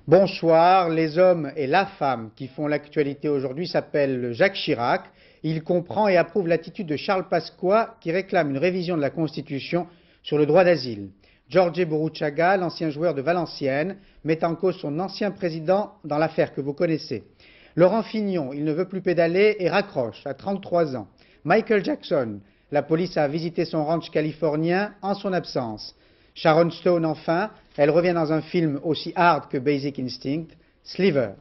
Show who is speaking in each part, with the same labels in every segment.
Speaker 1: Bonsoir, les hommes et la femme qui font l'actualité aujourd'hui s'appellent Jacques Chirac. Il comprend et approuve l'attitude de Charles Pasqua qui réclame une révision de la Constitution sur le droit d'asile. Jorge Burruchaga, l'ancien joueur de Valenciennes, met en cause son ancien président dans l'affaire que vous connaissez. Laurent Fignon, il ne veut plus pédaler et raccroche à 33 ans. Michael Jackson, la police a visité son ranch californien en son absence. Sharon Stone, enfin, elle revient dans un film aussi hard que Basic Instinct, Sliver.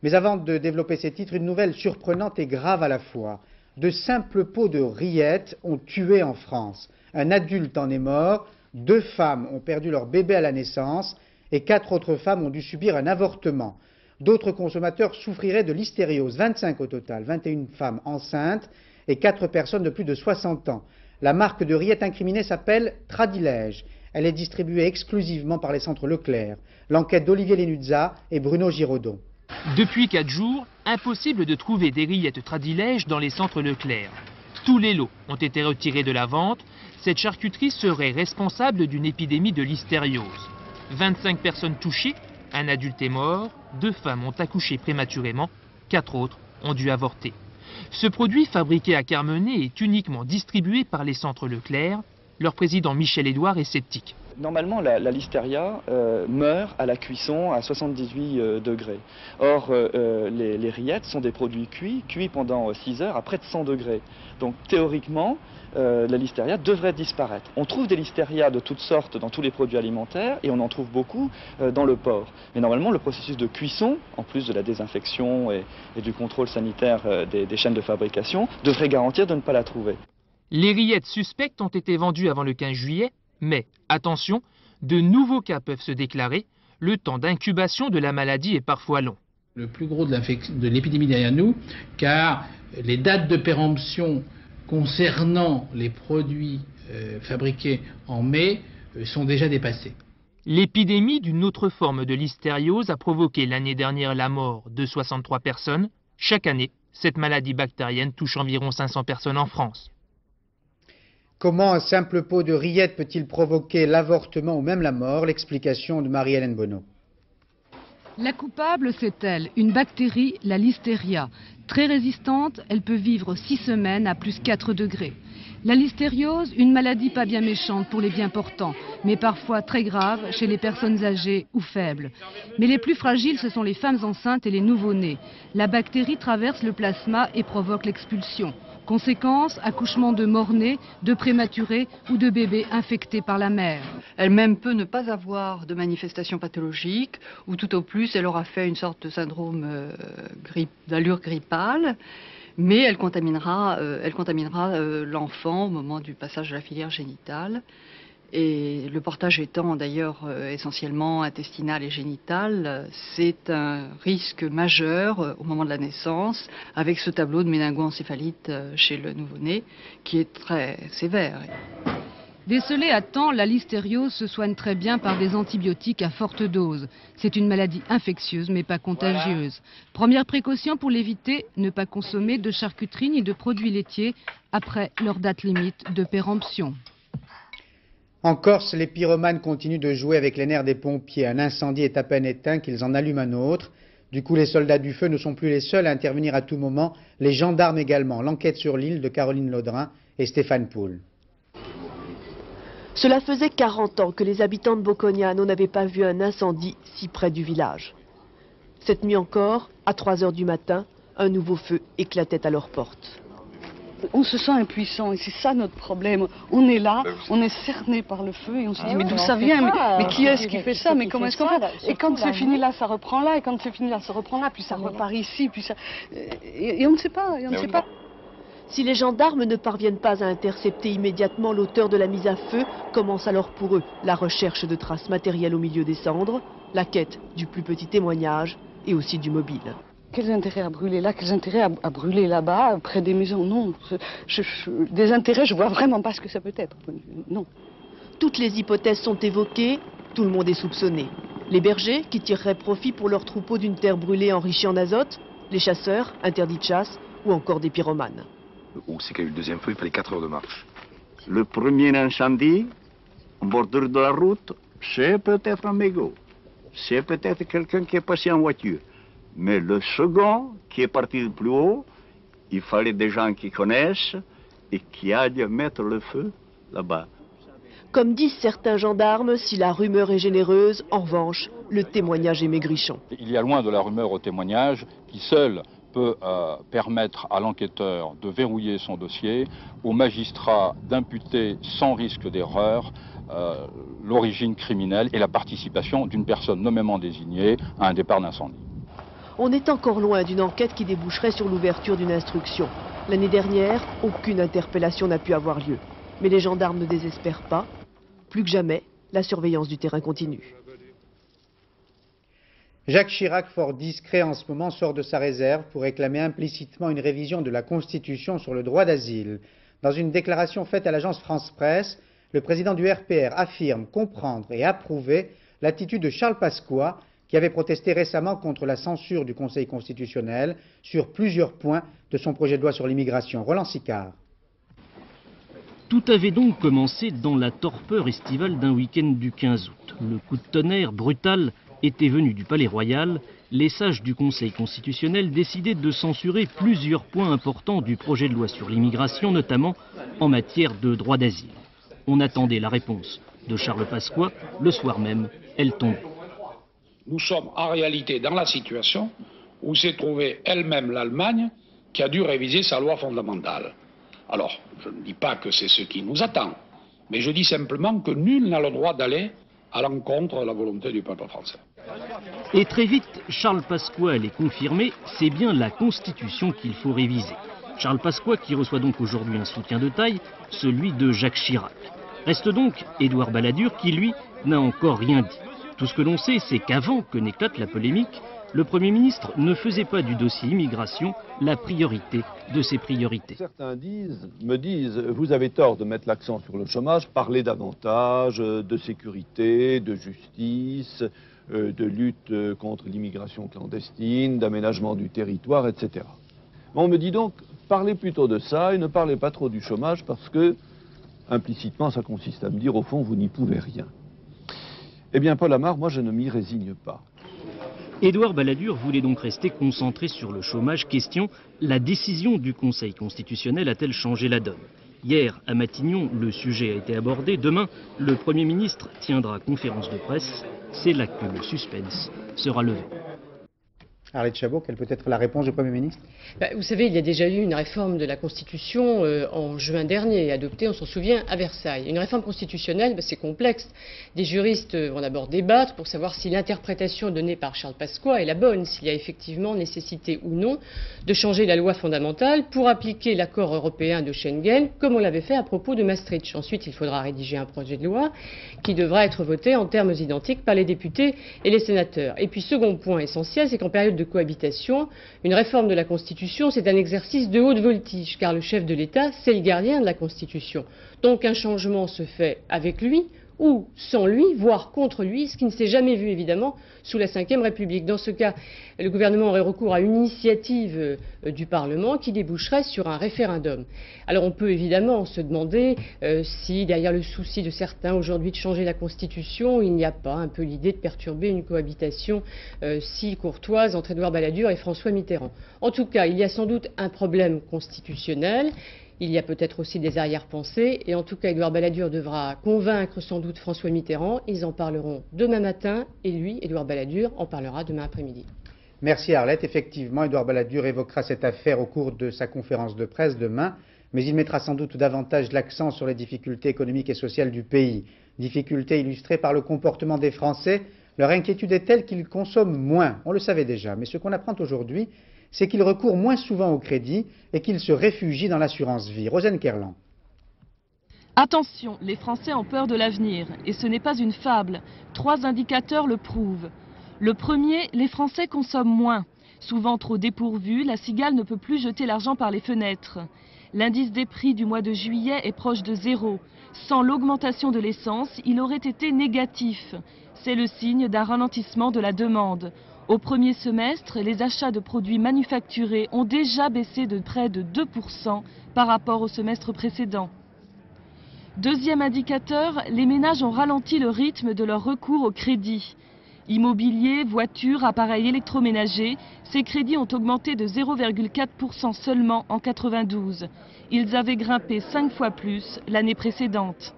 Speaker 1: Mais avant de développer ces titres, une nouvelle surprenante et grave à la fois. De simples pots de rillettes ont tué en France. Un adulte en est mort, 2 femmes ont perdu leur bébé à la naissance et 4 autres femmes ont dû subir un avortement. D'autres consommateurs souffriraient de l'hystériose, 25 au total, 21 femmes enceintes et 4 personnes de plus de 60 ans. La marque de rillettes incriminée s'appelle Tradilège. Elle est distribuée exclusivement par les centres Leclerc. L'enquête d'Olivier Lenuzza et Bruno Giraudon.
Speaker 2: Depuis 4 jours, impossible de trouver des rillettes Tradilège dans les centres Leclerc. Tous les lots ont été retirés de la vente. Cette charcuterie serait responsable d'une épidémie de listériose. 25 personnes touchées, un adulte est mort, 2 femmes ont accouché prématurément, 4 autres ont dû avorter. Ce produit fabriqué à Carmenay est uniquement distribué par les centres Leclerc. Leur président Michel Édouard est sceptique.
Speaker 3: Normalement, la listeria meurt à la cuisson à 78 degrés. Or, les rillettes sont des produits cuits pendant 6 heures à près de 100 degrés. Donc, théoriquement, la listeria devrait disparaître. On trouve des listérias de toutes sortes dans tous les produits alimentaires et on en trouve beaucoup dans le porc. Mais normalement, le processus de cuisson, en plus de la désinfection et du contrôle sanitaire des chaînes de fabrication, devrait garantir de ne pas la trouver.
Speaker 2: Les rillettes suspectes ont été vendues avant le 15 juillet, mais, attention, de nouveaux cas peuvent se déclarer. Le temps d'incubation de la maladie est parfois long.
Speaker 4: Le plus gros de l'épidémie derrière nous, car les dates de péremption concernant les produits fabriqués en mai sont déjà dépassées.
Speaker 2: L'épidémie d'une autre forme de listériose a provoqué l'année dernière la mort de 63 personnes. Chaque année, cette maladie bactérienne touche environ 500 personnes en France.
Speaker 1: Comment un simple pot de rillettes peut-il provoquer l'avortement ou même la mort? L'explication de Marie-Hélène Bonneau.
Speaker 5: La coupable, c'est elle, une bactérie, la listeria. Très résistante, elle peut vivre 6 semaines à plus 4 degrés. La listériose, une maladie pas bien méchante pour les bien portants, mais parfois très grave chez les personnes âgées ou faibles. Mais les plus fragiles, ce sont les femmes enceintes et les nouveau-nés. La bactérie traverse le plasma et provoque l'expulsion. Conséquence, accouchement de mort-nés, de prématurés ou de bébés infectés par la mère.
Speaker 6: Elle-même peut ne pas avoir de manifestations pathologiques, ou tout au plus, elle aura fait une sorte de syndrome d'allure grippale, mais elle contaminera l'enfant au moment du passage de la filière génitale. Et le portage étant d'ailleurs essentiellement intestinal et génital, c'est un risque majeur au moment de la naissance, avec ce tableau de méningoencéphalite chez le nouveau-né, qui est très sévère.
Speaker 5: Décelée à temps, la listériose se soigne très bien par des antibiotiques à forte dose. C'est une maladie infectieuse mais pas contagieuse. Première précaution pour l'éviter, ne pas consommer de charcuterie ni de produits laitiers après leur date limite de péremption.
Speaker 1: En Corse, les pyromanes continuent de jouer avec les nerfs des pompiers. Un incendie est à peine éteint qu'ils en allument un autre. Du coup, les soldats du feu ne sont plus les seuls à intervenir à tout moment, les gendarmes également. L'enquête sur l'île de Caroline Laudrin et Stéphane Poul.
Speaker 7: Cela faisait 40 ans que les habitants de Bocognano n'avaient pas vu un incendie si près du village. Cette nuit encore, à 3 h du matin, un nouveau feu éclatait à leur porte.
Speaker 8: On se sent impuissant et c'est ça notre problème. On est là, on est cerné par le feu et on se dit mais d'où ça vient, mais qui est-ce qui fait ça, mais comment est-ce qu'on fait? Et quand c'est fini là, ça reprend là, et quand c'est fini là, ça reprend là, puis ça repart ici, puis ça... Et on ne sait pas, et on ne sait pas.
Speaker 7: Si les gendarmes ne parviennent pas à intercepter immédiatement l'auteur de la mise à feu, commence alors pour eux la recherche de traces matérielles au milieu des cendres, la quête du plus petit témoignage et aussi du mobile.
Speaker 8: Quels intérêts à brûler là, quels intérêts à brûler là-bas, près des maisons? Non, des intérêts, je vois vraiment pas ce que ça peut être. Non.
Speaker 7: Toutes les hypothèses sont évoquées, tout le monde est soupçonné. Les bergers qui tireraient profit pour leur troupeau d'une terre brûlée enrichie en azote, les chasseurs, interdits de chasse, ou encore des pyromanes.
Speaker 9: Où c'est qu'il y a eu le deuxième feu, il fallait 4 heures de marche.
Speaker 10: Le premier incendie, en bordure de la route, c'est peut-être un mégot. c'est peut-être quelqu'un qui est passé en voiture. Mais le second, qui est parti de plus haut, il fallait des gens qui connaissent et qui aillent mettre le feu là-bas.
Speaker 7: Comme disent certains gendarmes, si la rumeur est généreuse, en revanche, le témoignage est maigrichon.
Speaker 11: Il y a loin de la rumeur au témoignage qui seul peut permettre à l'enquêteur de verrouiller son dossier, au magistrat d'imputer sans risque d'erreur l'origine criminelle et la participation d'une personne nommément désignée à un départ d'incendie.
Speaker 7: On est encore loin d'une enquête qui déboucherait sur l'ouverture d'une instruction. L'année dernière, aucune interpellation n'a pu avoir lieu. Mais les gendarmes ne désespèrent pas. Plus que jamais, la surveillance du terrain continue.
Speaker 1: Jacques Chirac, fort discret en ce moment, sort de sa réserve pour réclamer implicitement une révision de la Constitution sur le droit d'asile. Dans une déclaration faite à l'agence France-Presse, le président du RPR affirme comprendre et approuver l'attitude de Charles Pasqua, qui avait protesté récemment contre la censure du Conseil constitutionnel sur plusieurs points de son projet de loi sur l'immigration. Roland Sicard.
Speaker 12: Tout avait donc commencé dans la torpeur estivale d'un week-end du 15 août. Le coup de tonnerre brutal était venu du Palais Royal. Les sages du Conseil constitutionnel décidaient de censurer plusieurs points importants du projet de loi sur l'immigration, notamment en matière de droit d'asile. On attendait la réponse de Charles Pasqua. Le soir même, elle tombait.
Speaker 13: Nous sommes en réalité dans la situation où s'est trouvée elle-même l'Allemagne qui a dû réviser sa loi fondamentale. Alors, je ne dis pas que c'est ce qui nous attend, mais je dis simplement que nul n'a le droit d'aller à l'encontre de la volonté du peuple français.
Speaker 12: Et très vite, Charles Pasqua allait confirmer, c'est bien la Constitution qu'il faut réviser. Charles Pasqua qui reçoit donc aujourd'hui un soutien de taille, celui de Jacques Chirac. Reste donc Édouard Balladur qui, lui, n'a encore rien dit. Tout ce que l'on sait, c'est qu'avant que n'éclate la polémique, le Premier ministre ne faisait pas du dossier immigration la priorité de ses priorités.
Speaker 14: Certains me disent, vous avez tort de mettre l'accent sur le chômage, parlez davantage de sécurité, de justice, de lutte contre l'immigration clandestine, d'aménagement du territoire, etc. Mais on me dit donc, parlez plutôt de ça et ne parlez pas trop du chômage parce que, implicitement, ça consiste à me dire, au fond, vous n'y pouvez rien. Eh bien, Paul Amar, moi, je ne m'y résigne pas.
Speaker 12: Édouard Balladur voulait donc rester concentré sur le chômage. Question, la décision du Conseil constitutionnel a-t-elle changé la donne? Hier, à Matignon, le sujet a été abordé. Demain, le Premier ministre tiendra conférence de presse. C'est là que le suspense sera levé.
Speaker 1: Arlette Chabot, quelle peut être la réponse du Premier ministre?
Speaker 15: Vous savez, il y a déjà eu une réforme de la Constitution en juin dernier, adoptée, on s'en souvient, à Versailles. Une réforme constitutionnelle, c'est complexe. Des juristes vont d'abord débattre pour savoir si l'interprétation donnée par Charles Pasqua est la bonne, s'il y a effectivement nécessité ou non de changer la loi fondamentale pour appliquer l'accord européen de Schengen, comme on l'avait fait à propos de Maastricht. Ensuite, il faudra rédiger un projet de loi qui devra être voté en termes identiques par les députés et les sénateurs. Et puis, second point essentiel, c'est qu'en période de cohabitation, une réforme de la Constitution, c'est un exercice de haute voltige, car le chef de l'État, c'est le gardien de la Constitution. Donc un changement se fait avec lui ou sans lui, voire contre lui, ce qui ne s'est jamais vu évidemment sous la Ve République. Dans ce cas, le gouvernement aurait recours à une initiative du Parlement qui déboucherait sur un référendum. Alors on peut évidemment se demander si derrière le souci de certains aujourd'hui de changer la Constitution, il n'y a pas un peu l'idée de perturber une cohabitation si courtoise entre Édouard Balladur et François Mitterrand. En tout cas, il y a sans doute un problème constitutionnel. Il y a peut-être aussi des arrière-pensées et en tout cas Édouard Balladur devra convaincre sans doute François Mitterrand. Ils en parleront demain matin et lui, Édouard Balladur, en parlera demain après-midi.
Speaker 1: Merci Arlette. Effectivement, Édouard Balladur évoquera cette affaire au cours de sa conférence de presse demain, mais il mettra sans doute davantage l'accent sur les difficultés économiques et sociales du pays. Difficultés illustrées par le comportement des Français. Leur inquiétude est telle qu'ils consomment moins. On le savait déjà, mais ce qu'on apprend aujourd'hui, c'est qu'ils recourent moins souvent au crédit et qu'ils se réfugient dans l'assurance vie. Rosane Kerlan.
Speaker 16: Attention, les Français ont peur de l'avenir et ce n'est pas une fable. 3 indicateurs le prouvent. Le premier, les Français consomment moins. Souvent trop dépourvus, la cigale ne peut plus jeter l'argent par les fenêtres. L'indice des prix du mois de juillet est proche de 0. Sans l'augmentation de l'essence, il aurait été négatif. C'est le signe d'un ralentissement de la demande. Au premier semestre, les achats de produits manufacturés ont déjà baissé de près de 2% par rapport au semestre précédent. Deuxième indicateur, les ménages ont ralenti le rythme de leur recours au crédit. Immobilier, voitures, appareils électroménagers, ces crédits ont augmenté de 0,4% seulement en 92. Ils avaient grimpé 5 fois plus l'année précédente.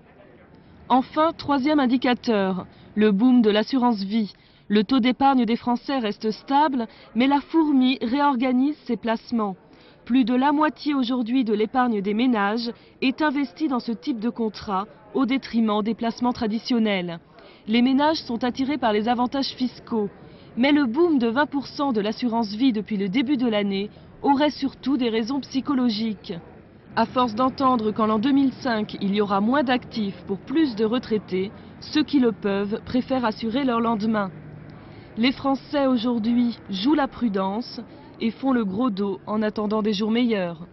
Speaker 16: Enfin, troisième indicateur, le boom de l'assurance vie. Le taux d'épargne des Français reste stable, mais la fourmi réorganise ses placements. Plus de la moitié aujourd'hui de l'épargne des ménages est investie dans ce type de contrat, au détriment des placements traditionnels. Les ménages sont attirés par les avantages fiscaux, mais le boom de 20% de l'assurance vie depuis le début de l'année aurait surtout des raisons psychologiques. À force d'entendre qu'en l'an 2005, il y aura moins d'actifs pour plus de retraités, ceux qui le peuvent préfèrent assurer leur lendemain. Les Français aujourd'hui jouent la prudence et font le gros dos en attendant des jours meilleurs.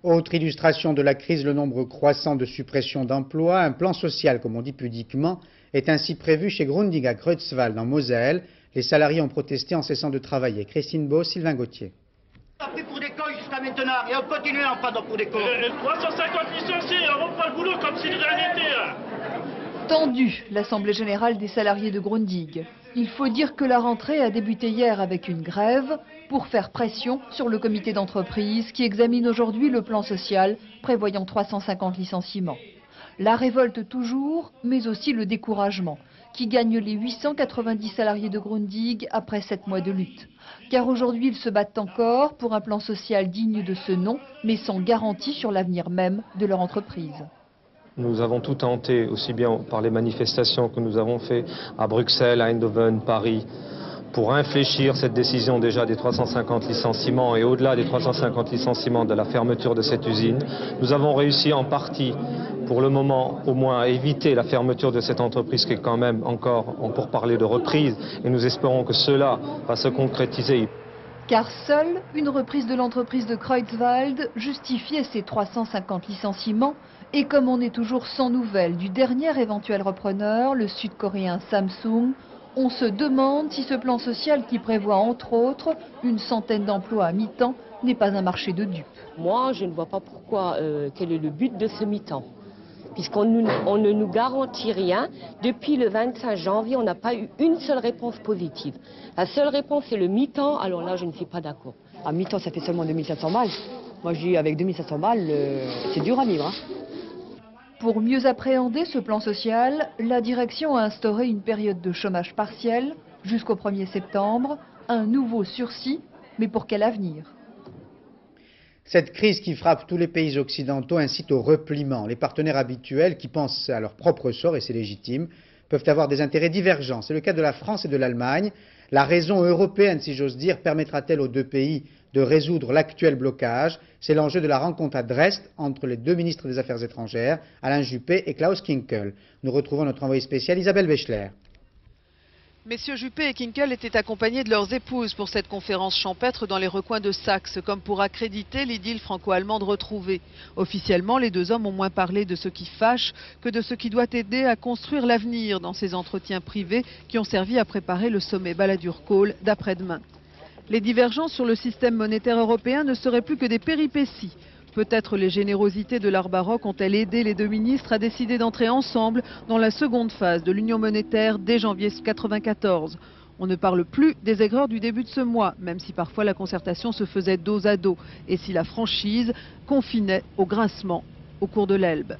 Speaker 1: Autre illustration de la crise, le nombre croissant de suppressions d'emplois. Un plan social, comme on dit pudiquement, est ainsi prévu chez Grundig à Kreutzwald, en Moselle. Les salariés ont protesté en cessant de travailler. Christine Beau, Sylvain Gauthier.
Speaker 17: On a pris pour des cons jusqu'à maintenant et on continue en prendre pour des cons.
Speaker 18: 350 licenciés, on reprend le boulot comme si de rien n'était.
Speaker 19: Tendue, l'Assemblée générale des salariés de Grundig. Il faut dire que la rentrée a débuté hier avec une grève pour faire pression sur le comité d'entreprise qui examine aujourd'hui le plan social prévoyant 350 licenciements. La révolte toujours, mais aussi le découragement qui gagne les 890 salariés de Grundig après 7 mois de lutte. Car aujourd'hui, ils se battent encore pour un plan social digne de ce nom, mais sans garantie sur l'avenir même de leur entreprise.
Speaker 20: Nous avons tout tenté, aussi bien par les manifestations que nous avons fait à Bruxelles, à Eindhoven, Paris, pour infléchir cette décision déjà des 350 licenciements et au-delà des 350 licenciements de la fermeture de cette usine. Nous avons réussi en partie, pour le moment au moins, à éviter la fermeture de cette entreprise qui est quand même encore pour parler de reprise et nous espérons que cela va se concrétiser.
Speaker 19: Car seule une reprise de l'entreprise de Kreutzwald justifiait ces 350 licenciements. Et comme on est toujours sans nouvelles du dernier éventuel repreneur, le sud-coréen Samsung, on se demande si ce plan social qui prévoit entre autres une centaine d'emplois à mi-temps n'est pas un marché de dupes.
Speaker 21: Moi, je ne vois pas pourquoi, quel est le but de ce mi-temps. Puisqu'on ne nous garantit rien. Depuis le 25 janvier, on n'a pas eu une seule réponse positive. La seule réponse, c'est le mi-temps. Alors là, je ne suis pas d'accord.
Speaker 22: À mi-temps, ça fait seulement 2500 balles. Moi, je dis, avec 2500 balles, c'est dur à vivre.
Speaker 19: Pour mieux appréhender ce plan social, la direction a instauré une période de chômage partiel jusqu'au 1er septembre, un nouveau sursis, mais pour quel avenir ?
Speaker 1: Cette crise qui frappe tous les pays occidentaux incite au repliement. Les partenaires habituels qui pensent à leur propre sort, et c'est légitime, peuvent avoir des intérêts divergents. C'est le cas de la France et de l'Allemagne. La raison européenne, si j'ose dire, permettra-t-elle aux deux pays de résoudre l'actuel blocage? C'est l'enjeu de la rencontre à Dresde entre les deux ministres des Affaires étrangères, Alain Juppé et Klaus Kinkel. Nous retrouvons notre envoyée spéciale Isabelle Bechler.
Speaker 23: Messieurs Juppé et Kinkel étaient accompagnés de leurs épouses pour cette conférence champêtre dans les recoins de Saxe, comme pour accréditer l'idylle franco-allemande retrouvée. Officiellement, les deux hommes ont moins parlé de ce qui fâche que de ce qui doit aider à construire l'avenir dans ces entretiens privés qui ont servi à préparer le sommet Balladur-Kohl d'après-demain. Les divergences sur le système monétaire européen ne seraient plus que des péripéties. Peut-être les générosités de l'art baroque ont-elles aidé les deux ministres à décider d'entrer ensemble dans la seconde phase de l'union monétaire dès janvier 1994. On ne parle plus des aigreurs du début de ce mois, même si parfois la concertation se faisait dos à dos et si la franchise confinait au grincement au cours de l'Elbe.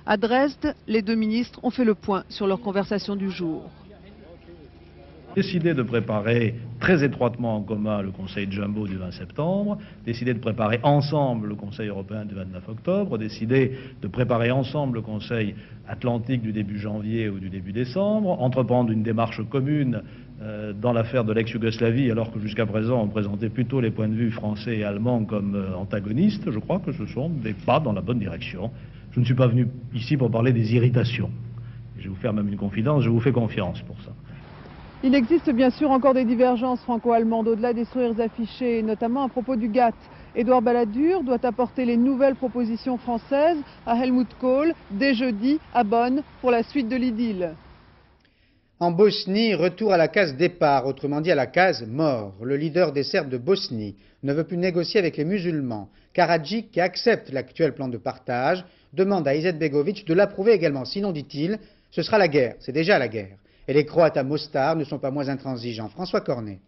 Speaker 23: À Dresde, les deux ministres ont fait le point sur leur conversation du jour.
Speaker 24: Décider de préparer très étroitement en commun le Conseil Jumbo du 20 septembre, décider de préparer ensemble le Conseil européen du 29 octobre, décider de préparer ensemble le Conseil atlantique du début janvier ou du début décembre, entreprendre une démarche commune dans l'affaire de l'ex-Yougoslavie, alors que jusqu'à présent on présentait plutôt les points de vue français et allemands comme antagonistes. Je crois que ce sont des pas dans la bonne direction. Je ne suis pas venu ici pour parler des irritations. Je vais vous faire même une confidence, je vous fais confiance pour ça.
Speaker 23: Il existe bien sûr encore des divergences franco-allemandes au-delà des sourires affichés, notamment à propos du GATT. Édouard Balladur doit apporter les nouvelles propositions françaises à Helmut Kohl dès jeudi à Bonn pour la suite de l'idylle.
Speaker 1: En Bosnie, retour à la case départ, autrement dit à la case mort. Le leader des Serbes de Bosnie ne veut plus négocier avec les musulmans. Karadzic, qui accepte l'actuel plan de partage, demande à Izetbegovic de l'approuver également. Sinon, dit-il, ce sera la guerre. C'est déjà la guerre. Et les Croates à Mostar ne sont pas moins intransigeants. François Cornet.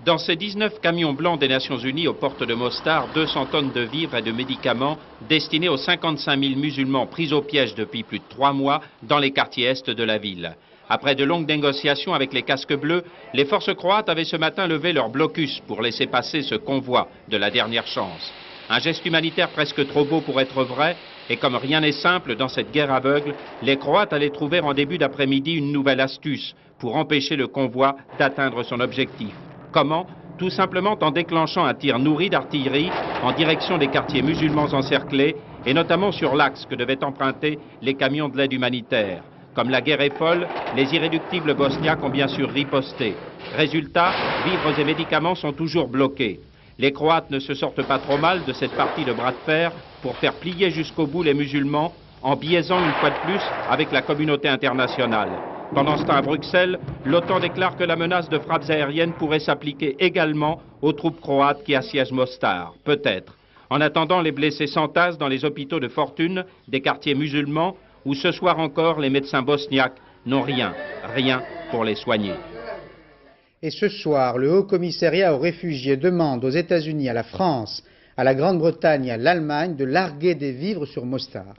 Speaker 2: Dans ces 19 camions blancs des Nations Unies aux portes de Mostar, 200 tonnes de vivres et de médicaments destinés aux 55 000 musulmans pris au piège depuis plus de 3 mois dans les quartiers est de la ville. Après de longues négociations avec les casques bleus, les forces croates avaient ce matin levé leur blocus pour laisser passer ce convoi de la dernière chance. Un geste humanitaire presque trop beau pour être vrai, et comme rien n'est simple dans cette guerre aveugle, les Croates allaient trouver en début d'après-midi une nouvelle astuce pour empêcher le convoi d'atteindre son objectif. Comment? Tout simplement en déclenchant un tir nourri d'artillerie en direction des quartiers musulmans encerclés, et notamment sur l'axe que devaient emprunter les camions de l'aide humanitaire. Comme la guerre est folle, les irréductibles bosniaques ont bien sûr riposté. Résultat, vivres et médicaments sont toujours bloqués. Les Croates ne se sortent pas trop mal de cette partie de bras de fer pour faire plier jusqu'au bout les musulmans en biaisant une fois de plus avec la communauté internationale. Pendant ce temps à Bruxelles, l'OTAN déclare que la menace de frappes aériennes pourrait s'appliquer également aux troupes croates qui assiègent Mostar. Peut-être. En attendant, les blessés s'entassent dans les hôpitaux de fortune des quartiers musulmans où ce soir encore les médecins bosniaques n'ont rien pour les soigner.
Speaker 1: Et ce soir, le Haut-Commissariat aux réfugiés demande aux États-Unis, à la France, à la Grande-Bretagne et à l'Allemagne de larguer des vivres sur Mostar.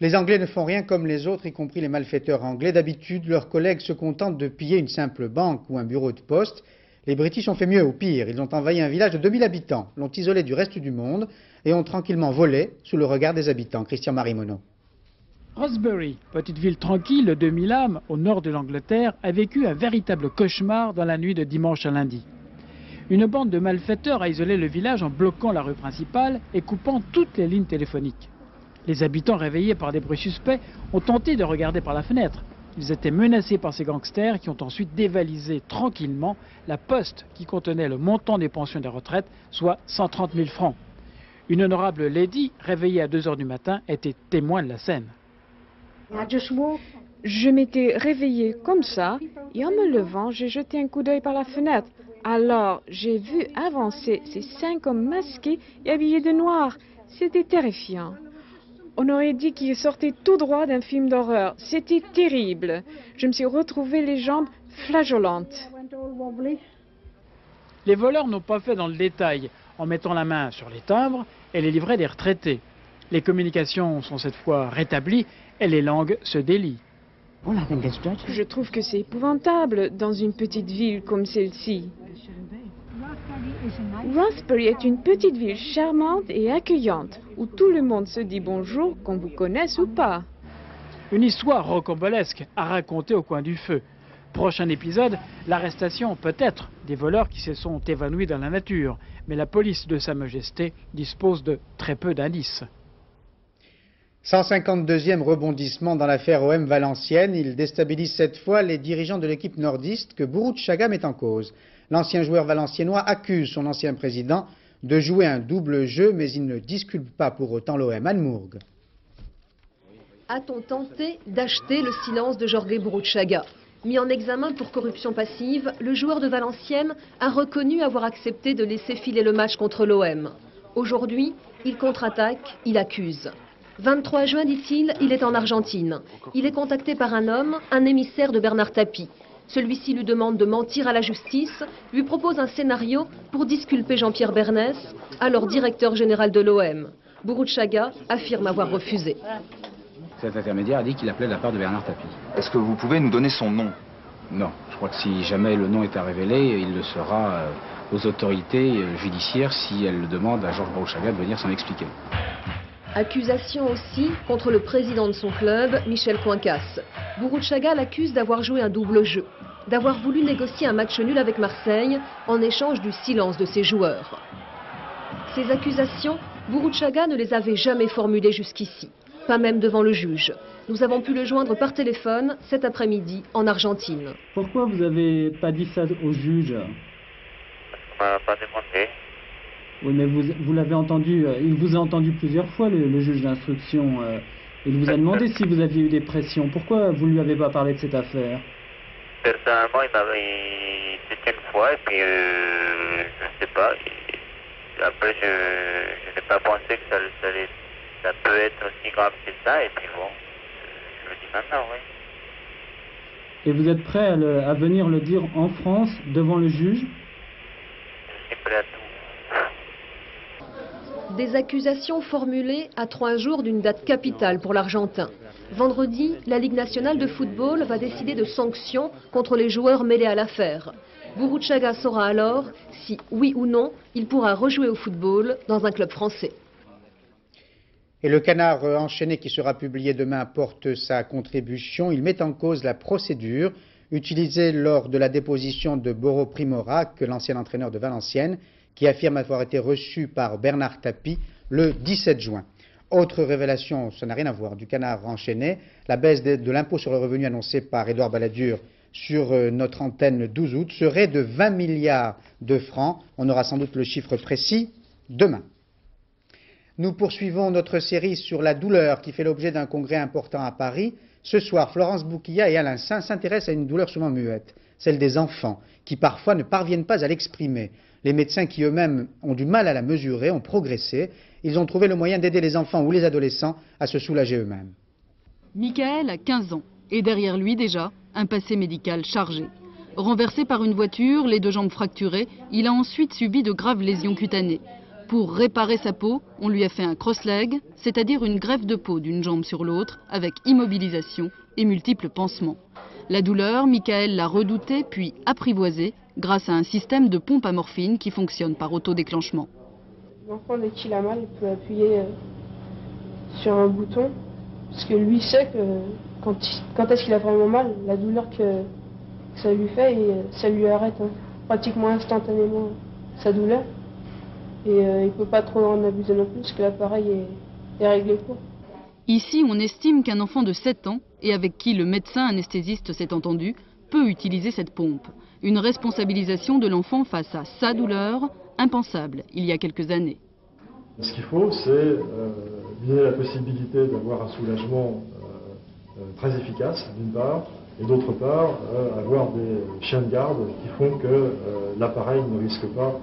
Speaker 1: Les Anglais ne font rien comme les autres, y compris les malfaiteurs anglais. D'habitude, leurs collègues se contentent de piller une simple banque ou un bureau de poste. Les British ont fait mieux ou pire. Ils ont envahi un village de 2000 habitants, l'ont isolé du reste du monde et ont tranquillement volé sous le regard des habitants. Christian Marimono.
Speaker 3: Rosebery, petite ville tranquille de 2000 âmes au nord de l'Angleterre, a vécu un véritable cauchemar dans la nuit de dimanche à lundi. Une bande de malfaiteurs a isolé le village en bloquant la rue principale et coupant toutes les lignes téléphoniques. Les habitants réveillés par des bruits suspects ont tenté de regarder par la fenêtre. Ils étaient menacés par ces gangsters qui ont ensuite dévalisé tranquillement la poste qui contenait le montant des pensions des retraites, soit 130 000 francs. Une honorable lady, réveillée à 2 h du matin, était témoin de la scène.
Speaker 4: Je m'étais réveillée comme ça et en me levant, j'ai jeté un coup d'œil par la fenêtre. Alors, j'ai vu avancer ces 5 hommes masqués et habillés de noir. C'était terrifiant. On aurait dit qu'ils sortaient tout droit d'un film d'horreur. C'était terrible. Je me suis retrouvée les jambes flageolantes.
Speaker 3: Les voleurs n'ont pas fait dans le détail en mettant la main sur les timbres et les livrets des retraités. Les communications sont cette fois rétablies et les langues se délient.
Speaker 4: Je trouve que c'est épouvantable dans une petite ville comme celle-ci. Rosebery est une petite ville charmante et accueillante, où tout le monde se dit bonjour, qu'on vous connaisse ou pas.
Speaker 3: Une histoire rocambolesque à raconter au coin du feu. Prochain épisode, l'arrestation peut-être des voleurs qui se sont évanouis dans la nature. Mais la police de Sa Majesté dispose de très peu d'indices.
Speaker 1: 152e rebondissement dans l'affaire OM Valenciennes. Il déstabilise cette fois les dirigeants de l'équipe nordiste que Bourruchaga met en cause. L'ancien joueur valenciennois accuse son ancien président de jouer un double jeu, mais il ne disculpe pas pour autant l'OM. Anne Mourgue.
Speaker 6: A-t-on tenté d'acheter le silence de Jorge Bourruchaga? Mis en examen pour corruption passive, le joueur de Valenciennes a reconnu avoir accepté de laisser filer le match contre l'OM. Aujourd'hui, il contre-attaque, il accuse. 23 juin, dit-il, il est en Argentine. Il est contacté par un homme, un émissaire de Bernard Tapie. Celui-ci lui demande de mentir à la justice, lui propose un scénario pour disculper Jean-Pierre Bernès, alors directeur général de l'OM. Bourruchaga affirme avoir refusé.
Speaker 25: Cet intermédiaire a dit qu'il appelait de la part de Bernard Tapie. Est-ce que vous pouvez nous donner son nom? Non, je crois que si jamais le nom est à révéler, il le sera aux autorités judiciaires si elles le demandent à Georges Bourruchaga de venir s'en expliquer.
Speaker 6: Accusation aussi contre le président de son club, Michel Coincas. Bourruchaga l'accuse d'avoir joué un double jeu, d'avoir voulu négocier un match nul avec Marseille en échange du silence de ses joueurs. Ces accusations, Bourruchaga ne les avait jamais formulées jusqu'ici, pas même devant le juge. Nous avons pu le joindre par téléphone cet après-midi en Argentine.
Speaker 3: Pourquoi vous n'avez pas dit ça au juge?
Speaker 26: On m'a pas demandé.
Speaker 3: Oui, mais vous l'avez entendu, il vous a entendu plusieurs fois, le juge d'instruction. Il vous a demandé si vous aviez eu des pressions. Pourquoi vous ne lui avez pas parlé de cette affaire?
Speaker 26: Personnellement, il m'avait dit une fois, et puis je ne sais pas. Et après, je n'ai pas pensé que ça peut être aussi grave que ça, et puis bon, je le dis maintenant, oui.
Speaker 5: Et vous êtes prêt à venir le dire en France, devant le juge?
Speaker 6: Des accusations formulées à 3 jours d'une date capitale pour l'Argentin. Vendredi, la Ligue nationale de football va décider de sanctions contre les joueurs mêlés à l'affaire. Burruchaga saura alors si, oui ou non, il pourra rejouer au football dans un club français.
Speaker 1: Et le Canard enchaîné qui sera publié demain apporte sa contribution. Il met en cause la procédure utilisée lors de la déposition de Boro Primorac, l'ancien entraîneur de Valenciennes, qui affirme avoir été reçu par Bernard Tapie le 17 juin. Autre révélation, ça n'a rien à voir, du Canard enchaîné, la baisse de l'impôt sur le revenu annoncée par Édouard Balladur sur notre antenne le 12 août serait de 20 milliards de francs. On aura sans doute le chiffre précis demain. Nous poursuivons notre série sur la douleur qui fait l'objet d'un congrès important à Paris. Ce soir, Florence Bouquilla et Alain Saint s'intéressent à une douleur souvent muette, celle des enfants, qui parfois ne parviennent pas à l'exprimer. Les médecins qui eux-mêmes ont du mal à la mesurer ont progressé. Ils ont trouvé le moyen d'aider les enfants ou les adolescents à se soulager eux-mêmes.
Speaker 7: Michael a 15 ans et derrière lui déjà un passé médical chargé. Renversé par une voiture, les 2 jambes fracturées, il a ensuite subi de graves lésions cutanées. Pour réparer sa peau, on lui a fait un cross-leg, c'est-à-dire une greffe de peau d'une jambe sur l'autre avec immobilisation et multiples pansements. La douleur, Michael l'a redoutée puis apprivoisée grâce à un système de pompe à morphine qui fonctionne par autodéclenchement.
Speaker 8: L'enfant, dès qu'il a mal, il peut appuyer sur un bouton, parce que lui sait que quand est-ce qu'il a vraiment mal, la douleur que ça lui fait, et ça lui arrête pratiquement instantanément sa douleur. Et il ne peut pas trop en abuser non plus, parce que l'appareil est réglé pour.
Speaker 7: Ici, on estime qu'un enfant de 7 ans, et avec qui le médecin anesthésiste s'est entendu, peut utiliser cette pompe. Une responsabilisation de l'enfant face à sa douleur, impensable il y a quelques années.
Speaker 9: Ce qu'il faut, c'est lui donner la possibilité d'avoir un soulagement très efficace, d'une part, et d'autre part, avoir des chiens de garde qui font que l'appareil ne risque pas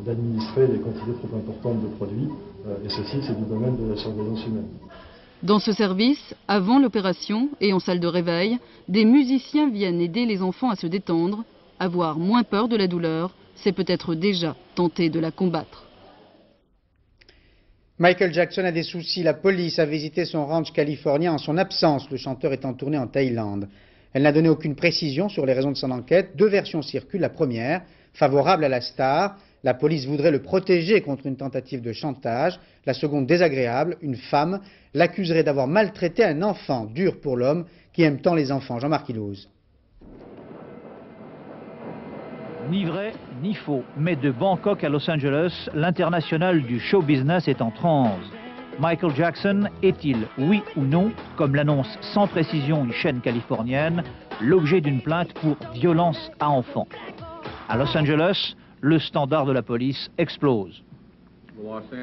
Speaker 9: d'administrer des quantités trop importantes de produits, et ceci, c'est du domaine de la surveillance humaine.
Speaker 7: Dans ce service, avant l'opération et en salle de réveil, des musiciens viennent aider les enfants à se détendre. Avoir moins peur de la douleur, c'est peut-être déjà tenter de la combattre.
Speaker 1: Michael Jackson a des soucis. La police a visité son ranch californien en son absence, le chanteur étant tourné en Thaïlande. Elle n'a donné aucune précision sur les raisons de son enquête. 2 versions circulent. La première, favorable à la star. La police voudrait le protéger contre une tentative de chantage. La seconde, désagréable, une femme l'accuserait d'avoir maltraité un enfant, dur pour l'homme qui aime tant les enfants. Jean-Marc Illouz.
Speaker 10: Ni vrai, ni faux, mais de Bangkok à Los Angeles, l'international du show business est en transe. Michael Jackson est-il, oui ou non, comme l'annonce sans précision une chaîne californienne, l'objet d'une plainte pour violence à enfants? À Los Angeles, le standard de la police explose.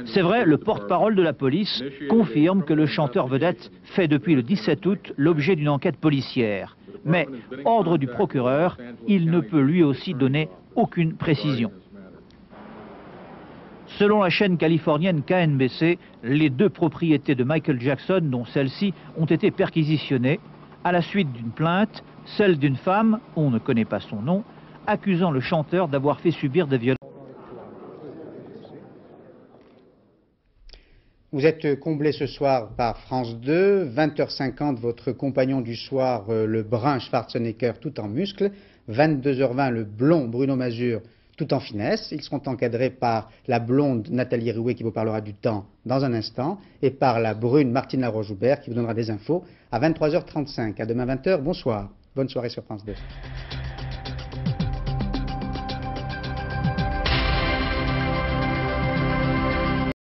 Speaker 10: C'est vrai, le porte-parole de la police confirme que le chanteur vedette fait depuis le 17 août l'objet d'une enquête policière. Mais, ordre du procureur, il ne peut lui aussi donner aucune précision. Selon la chaîne californienne KNBC, les 2 propriétés de Michael Jackson, dont celle-ci, ont été perquisitionnées à la suite d'une plainte, celle d'une femme, on ne connaît pas son nom, accusant le chanteur d'avoir fait subir des violences.
Speaker 1: Vous êtes comblé ce soir par France 2, 20h50, votre compagnon du soir, le brun Schwarzenegger tout en muscles, 22h20, le blond Bruno Mazur tout en finesse. Ils seront encadrés par la blonde Nathalie Rouet qui vous parlera du temps dans un instant et par la brune Martine Laroche-Joubert qui vous donnera des infos à 23h35. À demain 20h, bonsoir, bonne soirée sur France 2.